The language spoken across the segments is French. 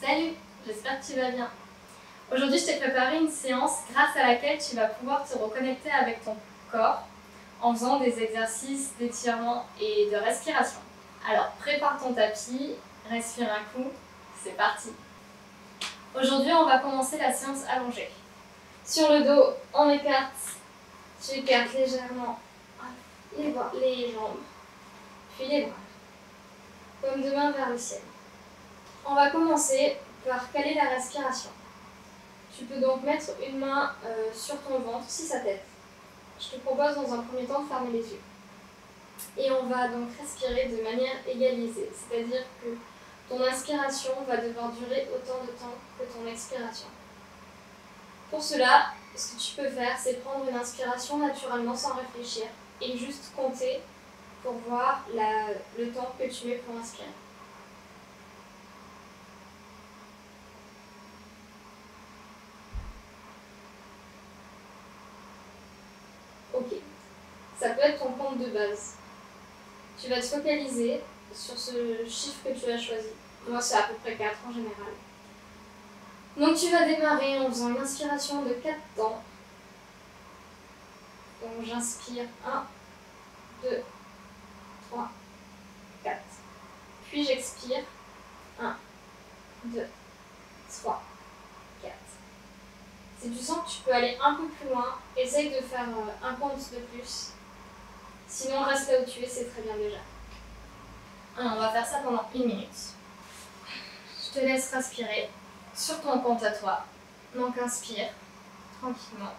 Salut, j'espère que tu vas bien. Aujourd'hui, je t'ai préparé une séance grâce à laquelle tu vas pouvoir te reconnecter avec ton corps en faisant des exercices d'étirement et de respiration. Alors, prépare ton tapis, respire un coup, c'est parti. Aujourd'hui, on va commencer la séance allongée. Sur le dos, on écarte, tu écartes légèrement les jambes, puis les bras, paume de main vers le ciel. On va commencer par caler la respiration. Tu peux donc mettre une main sur ton ventre si ça t'aide. Je te propose dans un premier temps de fermer les yeux. Et on va donc respirer de manière égalisée, c'est-à-dire que ton inspiration va devoir durer autant de temps que ton expiration. Pour cela, ce que tu peux faire, c'est prendre une inspiration naturellement sans réfléchir et juste compter pour voir le temps que tu mets pour inspirer. Ok, ça peut être ton compte de base. Tu vas te focaliser sur ce chiffre que tu as choisi. Moi, c'est à peu près 4 en général. Donc, tu vas démarrer en faisant une inspiration de 4 temps. Donc, j'inspire 1, 2, 3, 4. Puis, j'expire 1, 2, 3, 4. Si tu sens que tu peux aller un peu plus loin, essaye de faire un compte de plus. Sinon, reste là où tu es, c'est très bien déjà. Alors, on va faire ça pendant 1 minute. Je te laisse respirer sur ton compte à toi. Donc, inspire tranquillement.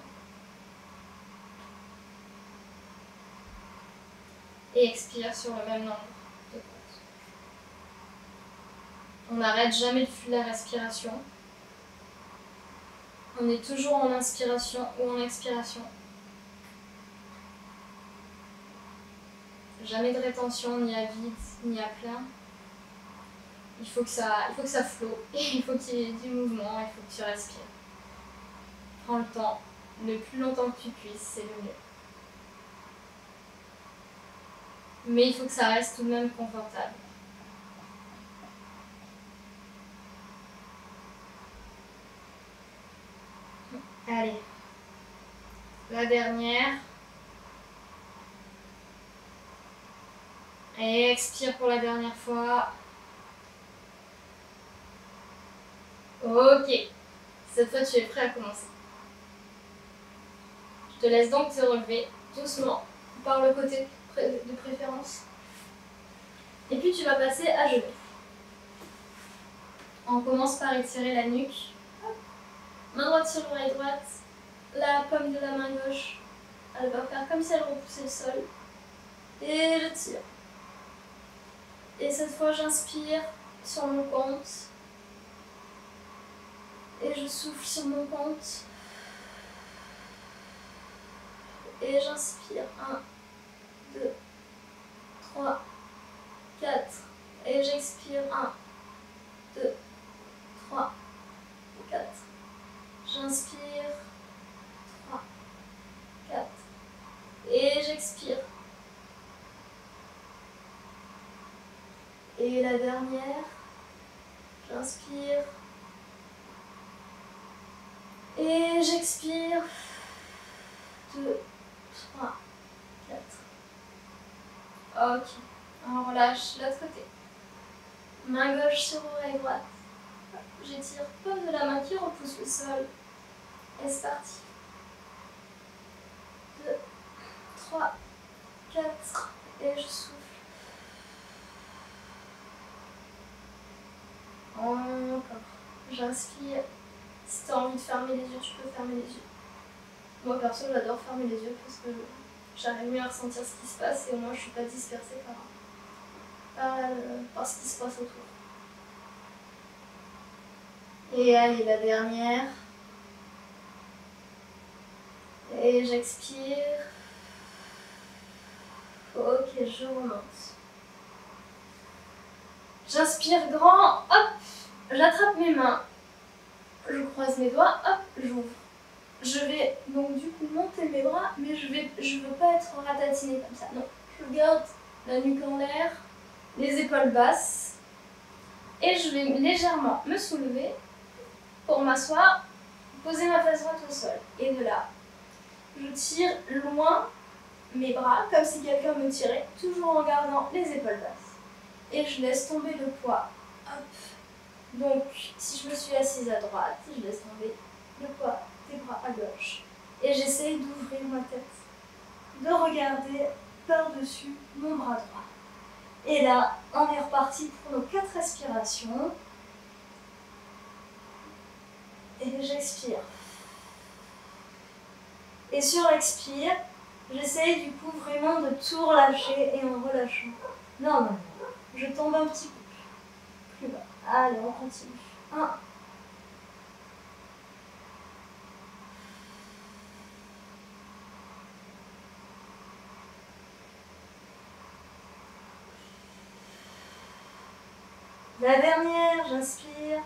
Et expire sur le même nombre de comptes. On n'arrête jamais la respiration. On est toujours en inspiration ou en expiration. Jamais de rétention, ni à vide, ni à plein. Il faut que ça flotte, il faut qu'il y ait du mouvement, il faut que tu respires. Prends le temps, le plus longtemps que tu puisses, c'est le mieux. Mais il faut que ça reste tout de même confortable. Allez, la dernière. Et expire pour la dernière fois. Ok, cette fois tu es prêt à commencer. Je te laisse donc te relever doucement par le côté de préférence. Et puis tu vas passer à genoux. On commence par étirer la nuque. Main droite sur l'oreille droite. La paume de la main gauche, elle va faire comme si elle repoussait le sol. Et je tire. Et cette fois j'inspire sur mon compte. Et je souffle sur mon compte. Et j'inspire. 1, 2, 3, 4. Et j'expire. 1, 2, 3, 4. J'inspire. 3, 4. Et j'expire. Et la dernière. J'inspire. Et j'expire. 2, 3, 4. Ok. On relâche l'autre côté. Main gauche sur oreille droite. J'étire paume de la main qui repousse le sol. Et c'est parti. 2, 3, 4. Et je souffle. Encore. J'inspire. Si tu as envie de fermer les yeux, tu peux fermer les yeux. Moi perso, j'adore fermer les yeux parce que j'arrive mieux à ressentir ce qui se passe et au moins je ne suis pas dispersée par ce qui se passe autour. Et allez, la dernière. Et j'expire. Ok, je remonte. J'inspire grand, hop, j'attrape mes mains. Je croise mes doigts, hop, j'ouvre. Je vais donc du coup monter mes bras, mais je veux pas être ratatinée comme ça. Non, je garde la nuque en l'air, les épaules basses. Et je vais légèrement me soulever pour m'asseoir, poser ma face droite au sol. Et de là, je tire loin mes bras, comme si quelqu'un me tirait, toujours en gardant les épaules basses. Et je laisse tomber le poids. Hop. Donc, si je me suis assise à droite, je laisse tomber le poids des bras à gauche. Et j'essaye d'ouvrir ma tête, de regarder par-dessus mon bras droit. Et là, on est reparti pour nos 4 respirations. Et j'expire. Et sur l'expire, j'essaye du coup vraiment de tout relâcher et en relâchant. Normalement, je tombe un petit peu plus bas. Allez, on continue. 1. La dernière, j'inspire.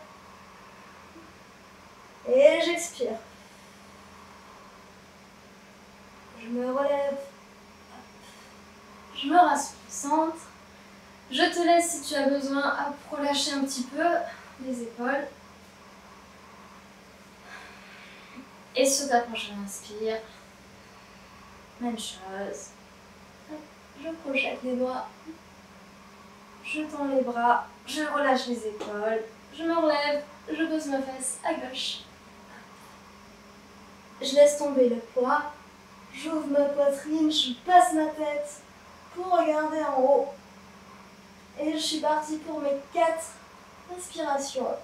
Et j'expire. Je me relève. Je me rassois au centre. Je te laisse si tu as besoin pour relâcher un petit peu les épaules. Et sur ta prochaine inspire, même chose. Je projette les doigts. Je tends les bras. Je relâche les épaules. Je me relève. Je pose ma fesse à gauche. Je laisse tomber le poids. J'ouvre ma poitrine. Je passe ma tête pour regarder en haut. Et je suis partie pour mes 4 respirations.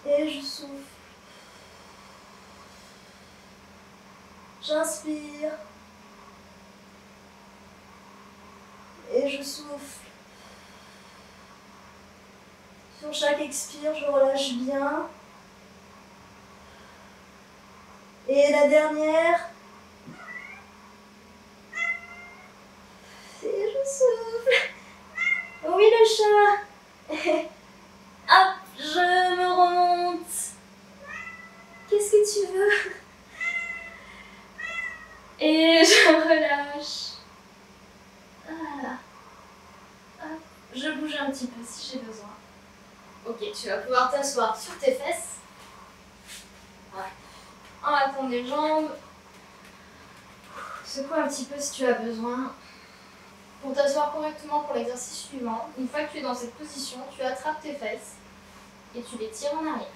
Et je souffle. J'inspire. Et je souffle. Sur chaque expire, je relâche bien. Et la dernière. Et je souffle. Oui, le chat. Hop, je me remonte. Qu'est-ce que tu veux? Et je relâche. Voilà. Hop. Je bouge un petit peu si j'ai besoin. Ok, tu vas pouvoir t'asseoir sur tes fesses. Ouais. En attendant les jambes. Secoue un petit peu si tu as besoin. Pour t'asseoir correctement pour l'exercice suivant, une fois que tu es dans cette position, tu attrapes tes fesses et tu les tires en arrière.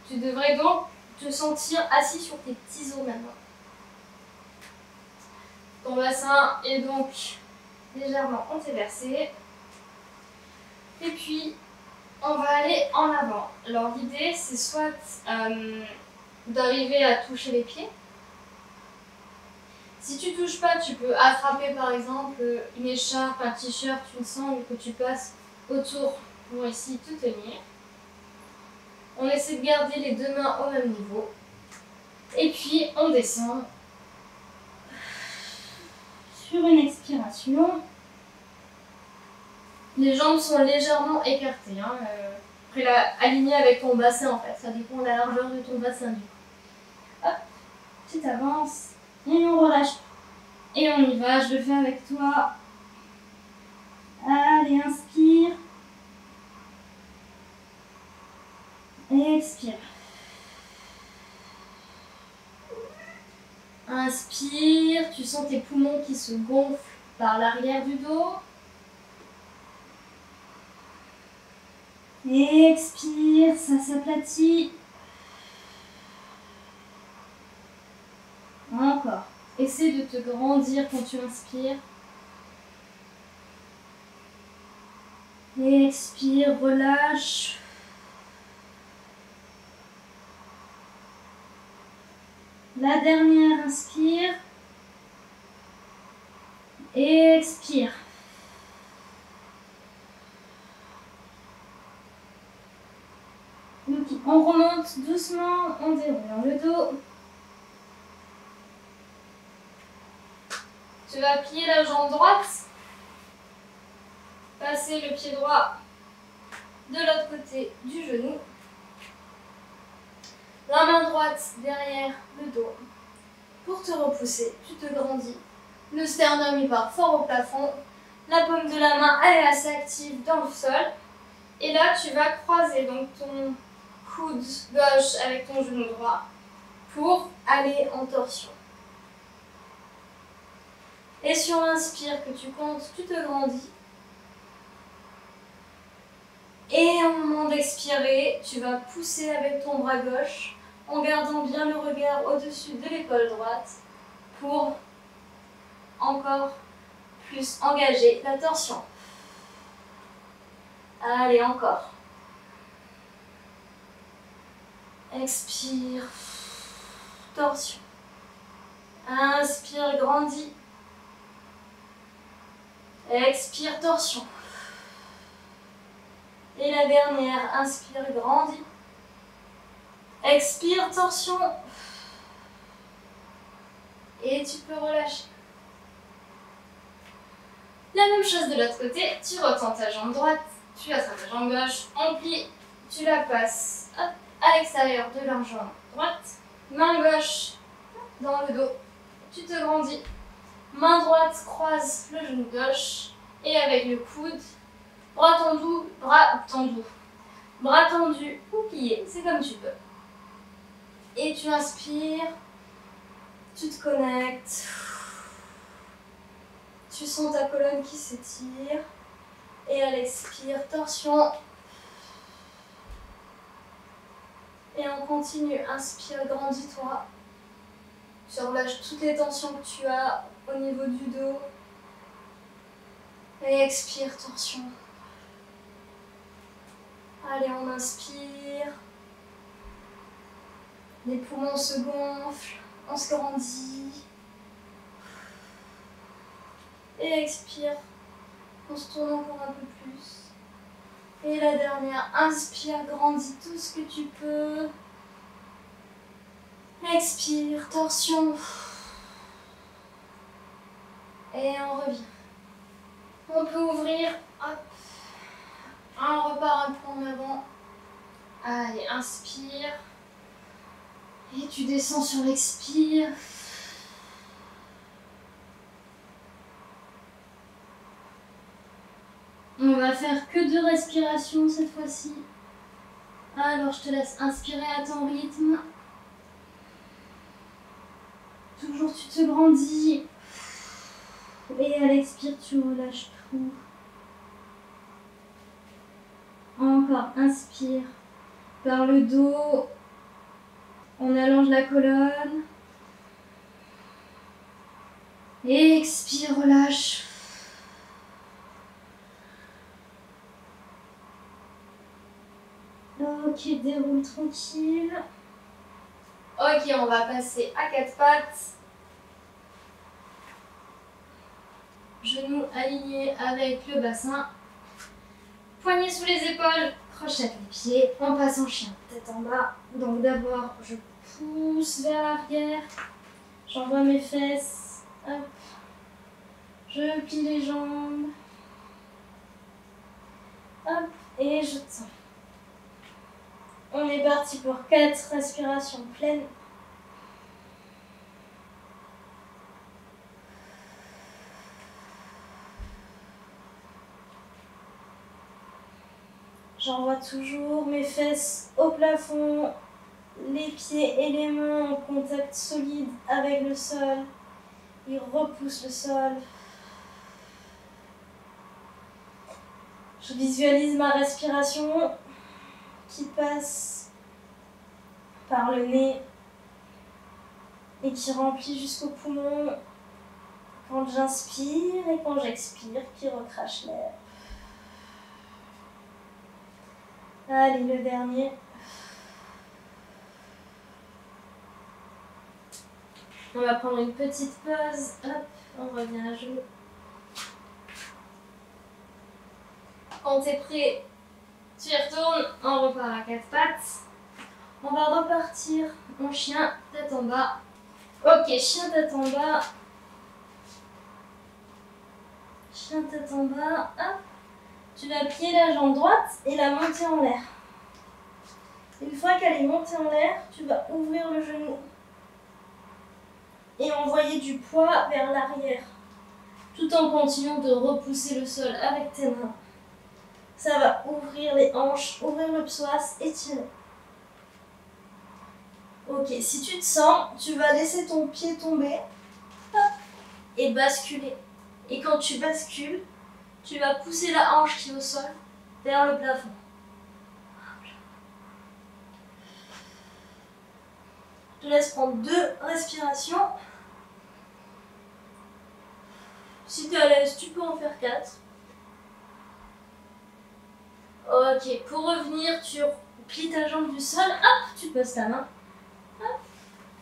Tu devrais donc te sentir assis sur tes petits os maintenant. Ton bassin est donc légèrement antéversé. Et puis, on va aller en avant. Alors l'idée, c'est soit d'arriver à toucher les pieds. Si tu touches pas, tu peux attraper par exemple une écharpe, un t-shirt, une sangle que tu passes autour pour ici te tenir. On essaie de garder les 2 mains au même niveau. Et puis on descend sur une expiration. Les jambes sont légèrement écartées. Après alignées avec ton bassin en fait. Ça dépend de la largeur de ton bassin du coup. Hop, tu t'avances. Et on relâche. Et on y va, je le fais avec toi. Allez, inspire. Et expire. Inspire, tu sens tes poumons qui se gonflent par l'arrière du dos. Et expire, ça s'aplatit. Encore. Essaie de te grandir quand tu inspires. Et expire, relâche. La dernière, inspire. Et expire. Donc, on remonte doucement, on déroule le dos. Tu vas plier la jambe droite, passer le pied droit de l'autre côté du genou. La main droite derrière le dos. Pour te repousser, tu te grandis Le sternum il part fort au plafond. La paume de la main elle est assez active dans le sol. Et là tu vas croiser donc ton coude gauche avec ton genou droit pour aller en torsion. Et sur l'inspire que tu comptes, tu te grandis. Et au moment d'expirer, tu vas pousser avec ton bras gauche en gardant bien le regard au-dessus de l'épaule droite pour encore plus engager la torsion. Allez, encore. Expire, torsion. Inspire, grandis. Expire, torsion. Et la dernière, inspire, grandis. Expire, torsion. Et tu peux relâcher. La même chose de l'autre côté, tu retends ta jambe droite, tu attrapes ta jambe gauche, en pli, tu la passes hop, à l'extérieur de la jambe droite, main gauche dans le dos, tu te grandis, main droite croise le genou gauche et avec le coude, bras tendu ou plié, c'est comme tu peux. Et tu inspires, tu te connectes. Tu sens ta colonne qui s'étire. Et à l'expire, torsion. Et on continue. Inspire, grandis-toi. Tu relâches toutes les tensions que tu as au niveau du dos. Et expire, torsion. Allez, on inspire. Les poumons se gonflent. On se grandit. Et expire. On se tourne encore un peu plus. Et la dernière, inspire, grandis tout ce que tu peux. Expire, torsion. Et on revient. On peut ouvrir. Hop. On repart un peu en avant. Allez, inspire. Et tu descends sur l'expire. On va faire que 2 respirations cette fois-ci. Alors je te laisse inspirer à ton rythme. Toujours tu te grandis. Et à l'expire tu relâches tout. Encore, inspire. Par le dos. On allonge la colonne. Et expire, relâche. Ok, déroule tranquille. Ok, on va passer à 4 pattes. Genoux alignés avec le bassin. Poignets sous les épaules, crochette les pieds. On passe en chien, tête en bas. Donc d'abord, je pousse vers l'arrière. J'envoie mes fesses. Hop. Je plie les jambes. Hop. Et je tends. On est parti pour 4 respirations pleines. J'envoie toujours mes fesses au plafond, les pieds et les mains en contact solide avec le sol. Ils repoussent le sol. Je visualise ma respiration qui passe par le nez et qui remplit jusqu'au poumon quand j'inspire et quand j'expire, qui recrache l'air. Allez, le dernier. On va prendre une petite pause. Hop, on revient à genoux. Quand tu es prêt, tu y retournes. On repart à 4 pattes. On va repartir en chien, tête en bas. Ok, chien, tête en bas. Chien, tête en bas. Hop. Tu vas plier la jambe droite et la monter en l'air. Une fois qu'elle est montée en l'air, tu vas ouvrir le genou et envoyer du poids vers l'arrière tout en continuant de repousser le sol avec tes mains. Ça va ouvrir les hanches, ouvrir le psoas, étirer. Ok, si tu te sens, tu vas laisser ton pied tomber, hop, et basculer. Et quand tu bascules, tu vas pousser la hanche qui est au sol vers le plafond. Je te laisse prendre 2 respirations. Si tu es à l'aise, tu peux en faire 4. Ok, pour revenir, tu plies ta jambe du sol, hop, tu poses ta main, hop,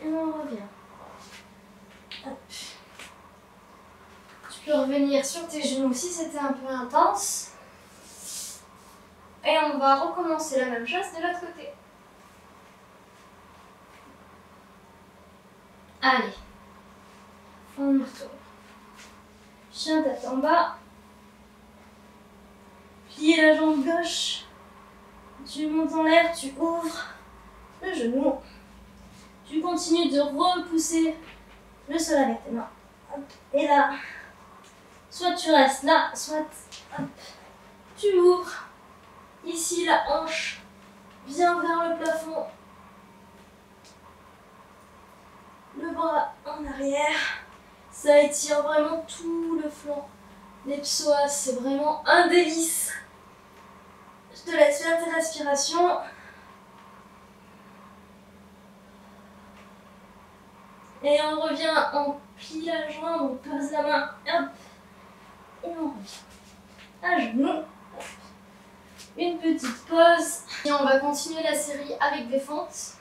et on revient. Hop. Tu peux revenir sur tes genoux si c'était un peu intense. Et on va recommencer la même chose de l'autre côté. Allez, on y retourne. Chien tête en bas. Plier la jambe gauche. Tu montes en l'air, tu ouvres le genou. Tu continues de repousser le sol avec tes mains. Hop. Et là, soit tu restes là, soit hop, tu ouvres. Ici, la hanche vient vers le plafond. Le bras en arrière. Ça étire vraiment tout le flanc. Les psoas, c'est vraiment un délice. Je te laisse faire tes respirations. Et on revient, on plie la jambe, on pose la main, hop, et on revient. À genoux, hop. Une petite pause. Et on va continuer la série avec des fentes.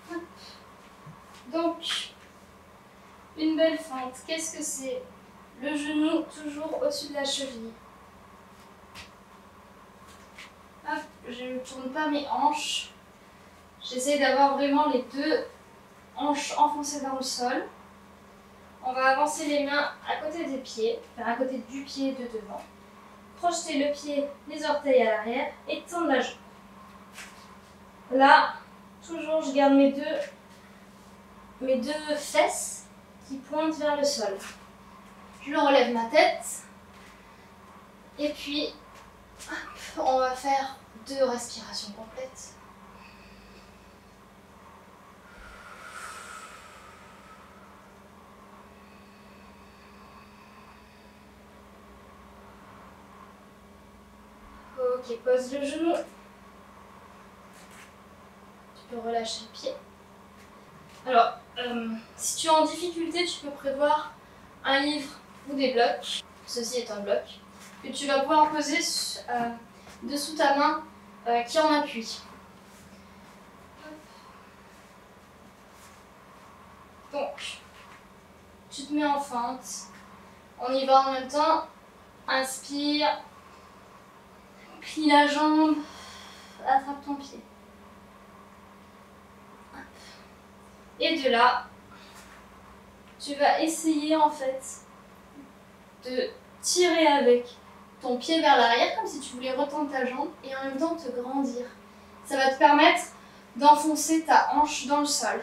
Hop. Donc, une belle fente, qu'est-ce que c'est? Le genou toujours au-dessus de la cheville. Hop, je ne tourne pas mes hanches. J'essaie d'avoir vraiment les 2 hanches enfoncées dans le sol. On va avancer les mains à côté des pieds, enfin à côté du pied de devant. Projeter le pied, les orteils à l'arrière et tendre la jambe. Là, toujours je garde mes deux fesses qui pointent vers le sol. Je relève ma tête et puis hop, on va faire 2 respirations complètes. Ok, pose le genou. Tu peux relâcher le pied. Alors, si tu es en difficulté, tu peux prévoir un livre ou des blocs. Ceci est un bloc que tu vas pouvoir poser dessous ta main qui en appuie. Donc, tu te mets en fente. On y va en même temps. Inspire. Plie la jambe. Attrape ton pied. Et de là, tu vas essayer en fait de tirer avec ton pied vers l'arrière comme si tu voulais retendre ta jambe et en même temps te grandir. Ça va te permettre d'enfoncer ta hanche dans le sol.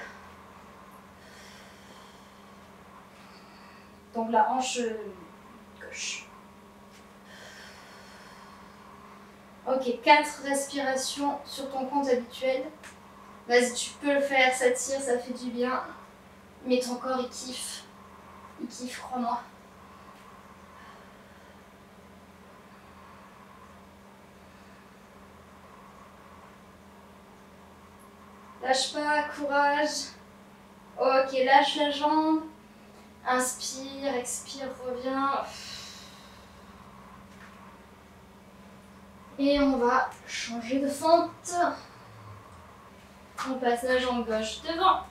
Donc la hanche gauche. Ok, 4 respirations sur ton compte habituel. Vas-y, tu peux le faire, ça tire, ça fait du bien. Mais ton corps, il kiffe. Il kiffe, crois-moi. Lâche pas, courage. Ok, lâche la jambe. Inspire, expire, reviens. Et on va changer de fente. On passe la jambe gauche devant.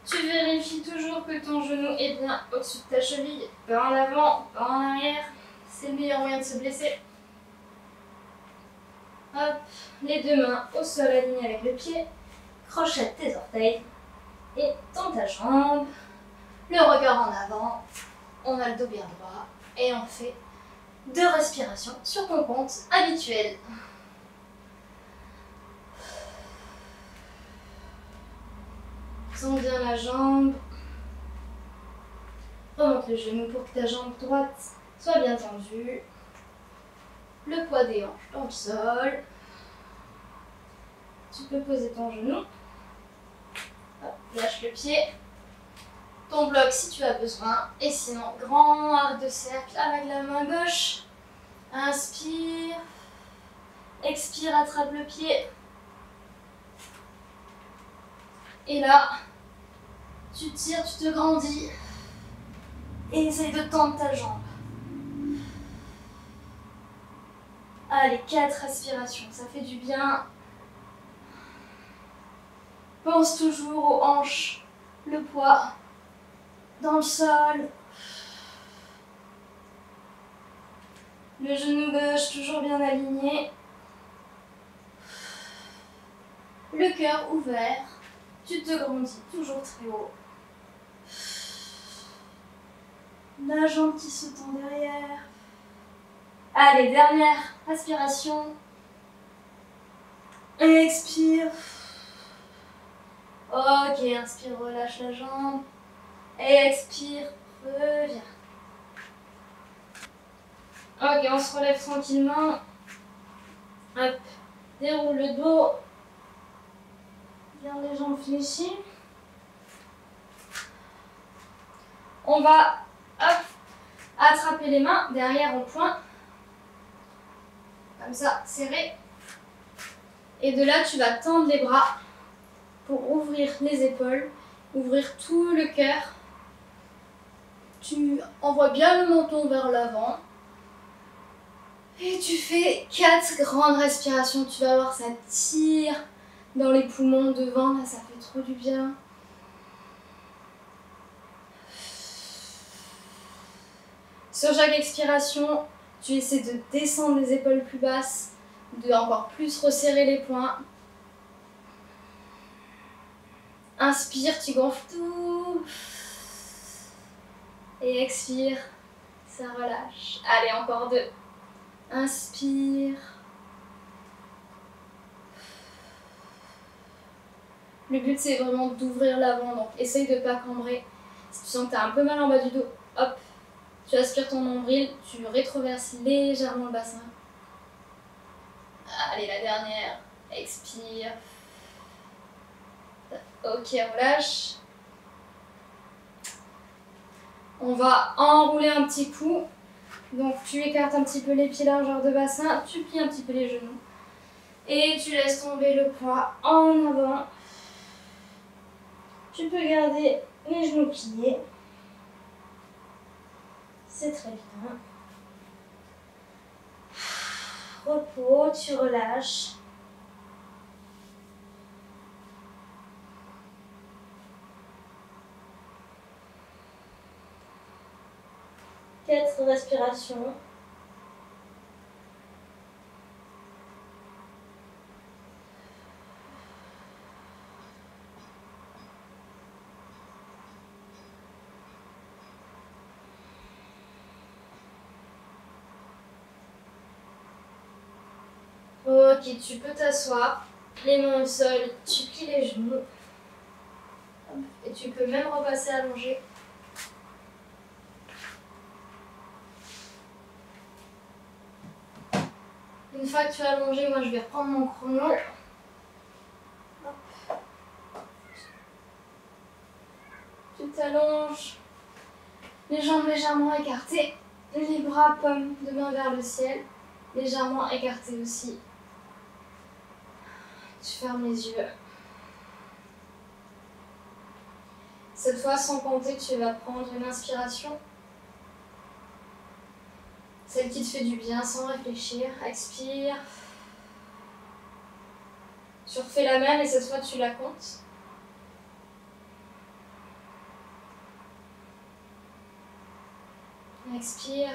Tu vérifies toujours que ton genou est bien au-dessus de ta cheville. Pas en avant, pas en arrière. C'est le meilleur moyen de se blesser. Hop, les 2 mains au sol alignées avec le pied. Crochette tes orteils. Et tends ta jambe. Le regard en avant. On a le dos bien droit. Et on fait 2 respirations sur ton compte habituel. Sens bien la jambe. Remonte le genou pour que ta jambe droite soit bien tendue. Le poids des hanches dans le sol. Tu peux poser ton genou. Hop, lâche le pied. Ton bloc si tu as besoin. Et sinon, grand arc de cercle avec la main gauche. Inspire. Expire, attrape le pied. Et là, tu tires, tu te grandis. Et essaye de tendre ta jambe. Allez, 4 respirations, ça fait du bien. Pense toujours aux hanches, le poids dans le sol. Le genou gauche toujours bien aligné. Le cœur ouvert. Tu te grandis toujours très haut. La jambe qui se tend derrière. Allez, dernière respiration. Expire. Ok, inspire, relâche la jambe. Expire, reviens. Ok, on se relève tranquillement. Hop, déroule le dos. Garde les jambes fléchies. On va, hop, attraper les mains derrière en point. Comme ça, serré. Et de là, tu vas tendre les bras pour ouvrir les épaules, ouvrir tout le cœur. Tu envoies bien le menton vers l'avant. Et tu fais 4 grandes respirations. Tu vas voir, ça tire dans les poumons devant. Là, ça fait trop du bien. Sur chaque expiration, tu essaies de descendre les épaules plus basses, de encore plus resserrer les poings. Inspire, tu gonfles tout. Et expire, ça relâche. Allez, encore 2. Inspire. Le but, c'est vraiment d'ouvrir l'avant, donc essaye de ne pas cambrer. Si tu sens que tu as un peu mal en bas du dos, hop, tu aspires ton nombril, tu rétroverses légèrement le bassin. Allez, la dernière. Expire. Ok, relâche. On va enrouler un petit coup. Donc tu écartes un petit peu les pieds largeur de bassin, tu plies un petit peu les genoux. Et tu laisses tomber le poids en avant. Tu peux garder les genoux pliés. C'est très bien. Repos, tu relâches. Quatre respirations. Ok, tu peux t'asseoir, les mains au sol, tu plies les genoux. Et tu peux même repasser allongé. Une fois que tu es allongé, moi je vais reprendre mon chrono. Hop. Tu t'allonges, les jambes légèrement écartées, les bras paumes de main vers le ciel, légèrement écartés aussi. Tu fermes les yeux. Cette fois, sans compter, tu vas prendre une inspiration. Celle qui te fait du bien sans réfléchir. Expire. Tu refais la même et cette fois, tu la comptes. Expire.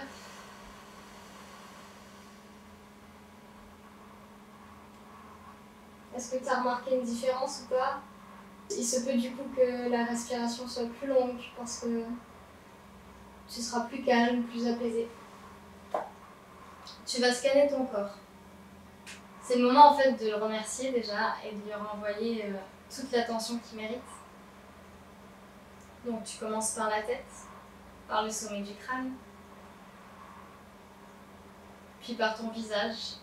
Est-ce que tu as remarqué une différence ou pas? Il se peut du coup que la respiration soit plus longue parce que tu seras plus calme, plus apaisé. Tu vas scanner ton corps. C'est le moment en fait de le remercier déjà et de lui renvoyer toute l'attention qu'il mérite. Donc tu commences par la tête. par le sommet du crâne, puis par ton visage.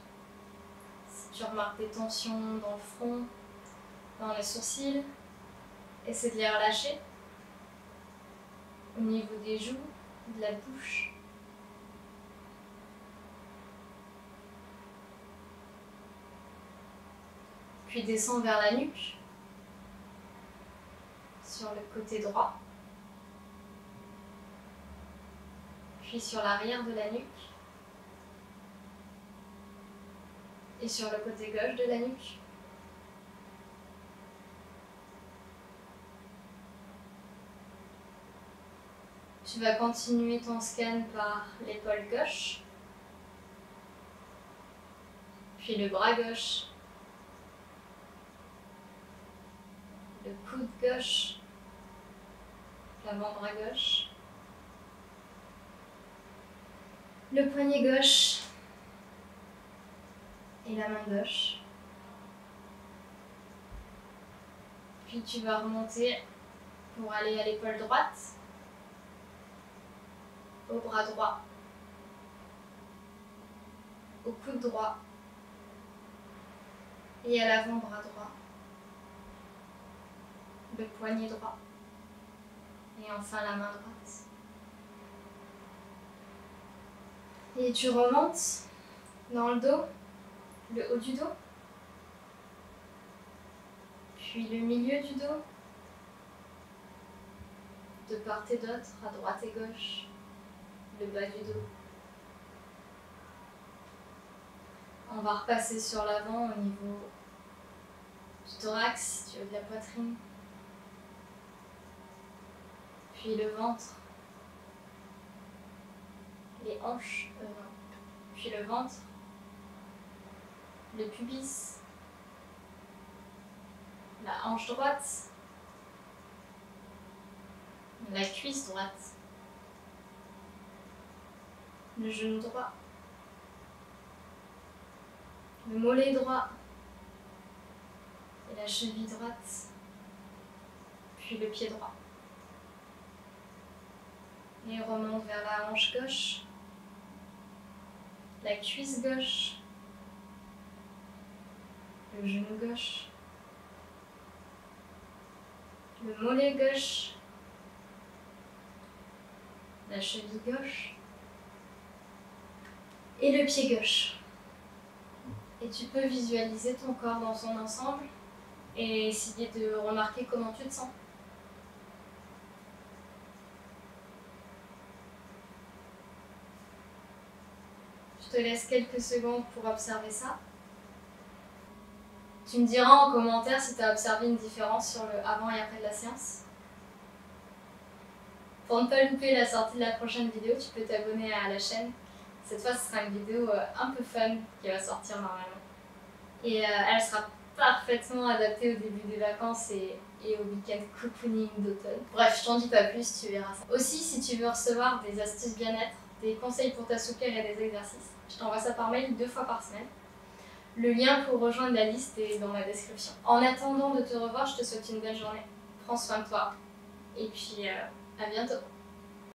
Si tu remarques des tensions dans le front, dans les sourcils, essaie de les relâcher. Au niveau des joues, de la bouche. Puis descends vers la nuque, sur le côté droit, puis sur l'arrière de la nuque, et sur le côté gauche de la nuque. Tu vas continuer ton scan par l'épaule gauche, puis le bras gauche, le coude gauche, l'avant-bras gauche, le poignet gauche et la main gauche. Puis tu vas remonter pour aller à l'épaule droite, au bras droit, au coude droit et à l'avant-bras droit, le poignet droit et enfin la main droite. Et tu remontes dans le dos, le haut du dos, puis le milieu du dos, de part et d'autre, à droite et gauche, le bas du dos. On va repasser sur l'avant au niveau du thorax, si tu veux, de la poitrine, puis le ventre, les hanches, puis le ventre, le pubis, la hanche droite, la cuisse droite, le genou droit, le mollet droit et la cheville droite, puis le pied droit. Et remonte vers la hanche gauche, la cuisse gauche, le genou gauche, le mollet gauche, la cheville gauche et le pied gauche. Et tu peux visualiser ton corps dans son ensemble et essayer de remarquer comment tu te sens. Je te laisse quelques secondes pour observer ça. Tu me diras en commentaire si tu as observé une différence sur le avant et après de la séance. Pour ne pas louper la sortie de la prochaine vidéo, tu peux t'abonner à la chaîne. Cette fois, ce sera une vidéo un peu fun qui va sortir normalement. Et elle sera parfaitement adaptée au début des vacances et au week-end cocooning d'automne. Bref, je t'en dis pas plus, tu verras ça. Aussi, si tu veux recevoir des astuces bien-être, des conseils pour t'assouplir et des exercices, je t'envoie ça par mail 2 fois par semaine. Le lien pour rejoindre la liste est dans la description. En attendant de te revoir, je te souhaite une belle journée. Prends soin de toi. Et puis, à bientôt.